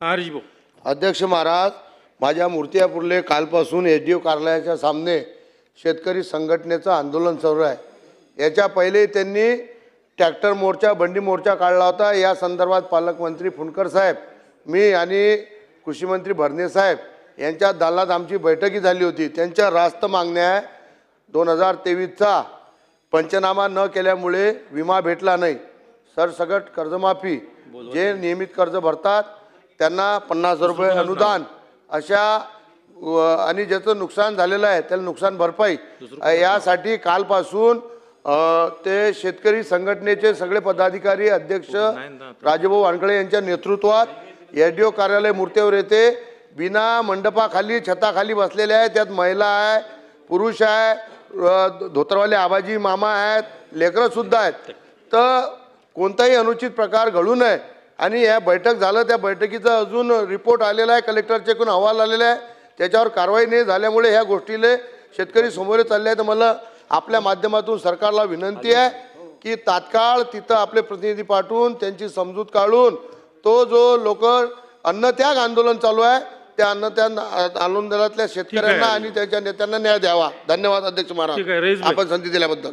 हरीश भाऊ. अध्यक्ष महाराज, माझ्या मूर्तियापूरले कालपासून एसडीओ कार्यालयाच्या सामने शेतकरी संघटनेचं आंदोलन सुरू आहे। याच्या पहिले त्यांनी ट्रॅक्टर मोर्चा, बंडी मोर्चा काढला होता। या संदर्भात पालकमंत्री फुंडकर साहेब, मी आणि कृषी मंत्री भरणे साहेब यांच्या दालनात आमची बैठकी झाली होती। त्यांच्या रास्त मागण्या आहे 2023चा पंचनामा न केल्यामुळे विमा भेटला नाही, सरसकट कर्जमाफी, जे नियमित कर्ज भरतात त्यांना 50 रुपये अनुदान अशा, आणि ज्याचं नुकसान झालेलं आहे त्याला नुकसान भरपाई, यासाठी कालपासून ते शेतकरी संघटनेचे सगळे पदाधिकारी, अध्यक्ष राजभाऊ वानखळे यांच्या नेतृत्वात एसडीओ कार्यालय मूर्तीवर येथे बिना मंडपाखाली, छताखाली बसलेले आहेत। त्यात महिला आहे, पुरुष आहे, धोतरवाले आबाजी मामा आहेत, लेकरं सुद्धा आहेत। तर कोणताही अनुचित प्रकार घडू नये आणि या बैठक झालं, त्या बैठकीचा अजून रिपोर्ट आलेला आहे, कलेक्टरच्याकडून अहवाल आलेला आहे, त्याच्यावर कारवाई नाही झाल्यामुळे ह्या गोष्टीले शेतकरी समोर चालले आहेत। मला आपल्या माध्यमातून सरकारला विनंती आहे की तात्काळ तिथं आपले प्रतिनिधी पाठवून त्यांची समजूत काढून तो जो लोक अन्नत्याग आंदोलन चालू आहे त्या अन्नत्याग आंदोलनातल्या शेतकऱ्यांना आणि त्यांच्या नेत्यांना न्याय द्यावा। धन्यवाद अध्यक्ष महाराज, आपण संधी दिल्याबद्दल।